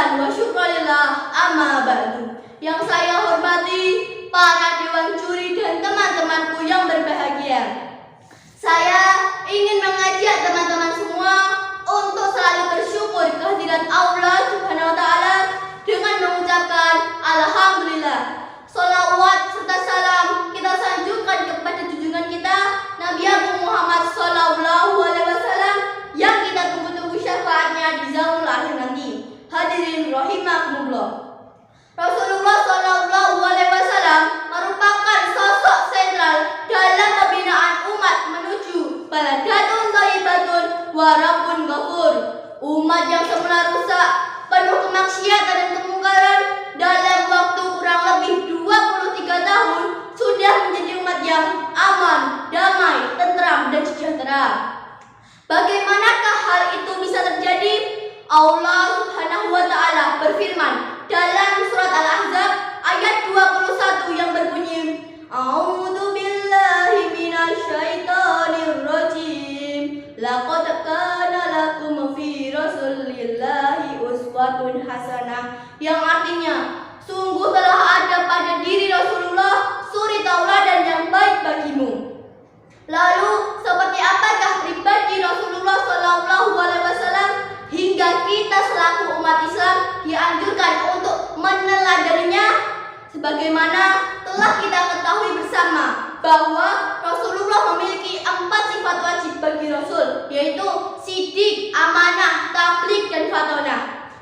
hamdan wa syukralillah amma ba'du. Yang saya hormati para dewan juri dan teman-temanku yang berbahagia. Saya ingin mengajak teman-teman semua untuk selalu bersyukur kehadirat Allah Subhanahu wa taala dengan mengucapkan alhamdulillah. Sholawat serta salam kita sanjungkan kepada junjungan kita Nabi Agung Muhammad sallallahu alaihi wasallam yang kita tunggu-tunggu syafaatnya di zamanul akhir nanti. Hadirin rahimakumullah. Rasulullah sallallahu alaihi wasallam merupakan sosok sentral dalam pembinaan umat menuju baladatun thayyibatun wa rabbun ghafur. Umat yang semula rusak, penuh kemaksiatan dan kemungkaran, dalam waktu kurang lebih 23 tahun sudah menjadi umat yang aman, damai, tentram dan sejahtera. Bagaimanakah hal itu bisa terjadi? Allah Subhanahu wa taala berfirman dalam surat Al-Ahzab ayat 21 yang berbunyi, A'udzu billahi minasyaitonir rajim. Laqad kana lakum fi rasulillahi uswatun hasanah, yang artinya sungguh telah ada pada diri Rasulullah suri tauladan yang baik bagimu. Lalu seperti apakah pribadi Rasulullah sallallahu alaihi wasallam hingga kita selaku umat Islam dianjurkan untuk meneladaninya? Sebagaimana telah kita ketahui bersama bahwa Rasulullah memiliki 4 sifat wajib bagi Rasul, yaitu sidik, amanah, tabligh, dan fatonah.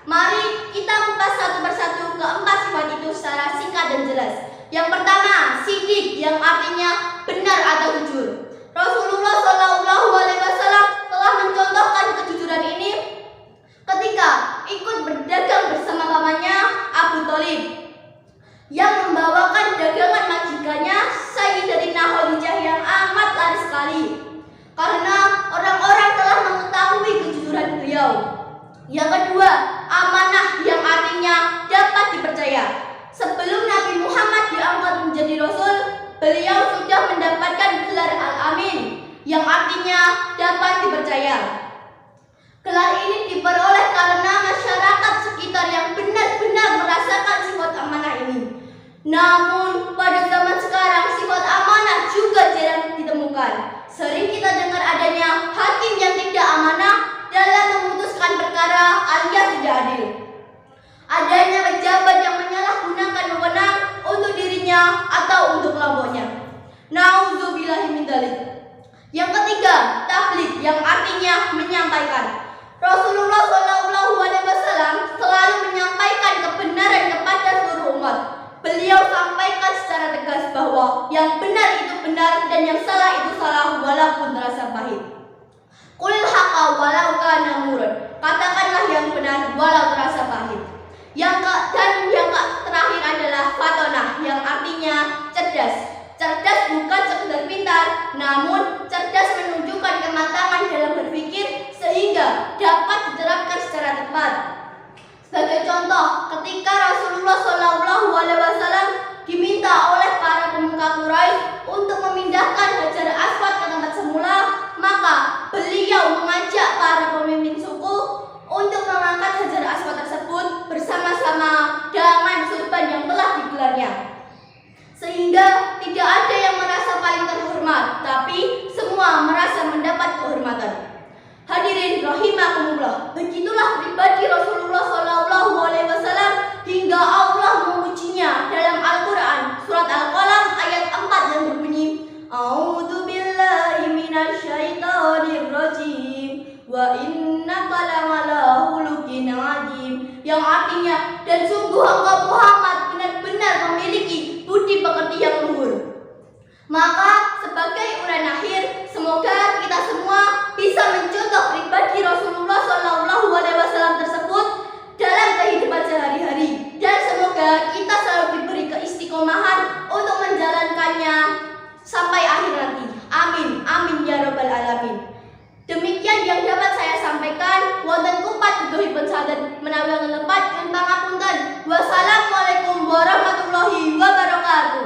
Mari kita kupas satu persatu keempat sifat itu secara singkat dan jelas. Yang pertama, sidik, yang artinya benar atau jujur. Rasulullah sallallahu alaihi wasallam telah mencontohkan kejujuran ini ketika ikut berdagang bersama pamannya Abu Thalib yang membawakan dagangan majikannya Sayyidatina Khadijah yang amat laris sekali karena orang-orang telah mengetahui kejujuran beliau. Yang kedua, amanah, yang artinya dapat dipercaya. Sebelum Nabi Muhammad diangkat menjadi Rasul, beliau sudah mendapatkan gelar Al-Amin, yang artinya dapat dipercaya. Gelar ini diperoleh karena masyarakat sekitar yang benar-benar merasakan sifat amanah ini. Namun pada zaman sekarang sifat amanah juga jarang ditemukan. Sering kita dengar adanya hakim yang tidak amanah dalam memutuskan perkara alias tidak adil. Adanya pejabat yang menyalahgunakan wewenang untuk dirinya atau untuk kelompoknya. Nauzubillahi min dzalik. Yang ketiga, tabligh, yang artinya menyampaikan. Rasulullah sallallahu alaihi wasallam selalu menyampaikan kebenaran kepada seluruh umat. Beliau sampaikan secara tegas bahwa yang benar itu benar dan yang salah itu salah walaupun terasa pahit. Qulil haqqa walau kana murran. Katakanlah yang benar walau terasa pahit. Yang terakhir adalah fatonah, yang artinya cerdas. Cerdas bukan sekedar pintar, namun cerdas menunjukkan kematangan dalam berpikir sehingga dapat diterapkan secara tepat. Sebagai contoh, ketika Rasulullah sallallahu alaihi wasallam diminta oleh para pemuka Quraisy untuk memindahkan Hajar Aswad ke tempat semula, maka beliau mengajak para pemimpin suku untuk mengangkat Hajar Aswad tersebut bersama-sama dengan surban yang telah digelarnya. Sehingga tidak ada yang merasa paling terhormat, tapi semua merasa mendapat kehormatan. Hadirin rahimakumullah, begitulah pribadi Rasulullah sallallahu alaihi wasallam hingga Allah memujinya dalam Al-Qur'an surat Al-Qalam ayat 4 yang berbunyi, A'udzu billahi minasyaitonir rajim wa innaka la'ala khuluqin 'adzim, yang artinya dan sungguh engkau Muhammad benar-benar memiliki budi pekerti yang luhur. Maka sebagai uraian akhir, semoga kita semua bisa mencontoh pribadi Rasulullah sallallahu alaihi wasallam tersebut dalam kehidupan sehari-hari, dan semoga kita selalu diberi keistiqomahan untuk menjalankannya sampai akhir nanti. Amin, amin ya rabbal alamin. Demikian yang dapat saya sampaikan. Wonten kupat duduhipun saden menawi wonten lepat nyuwun pangapunten. Wassalamualaikum warahmatullahi wabarakatuh.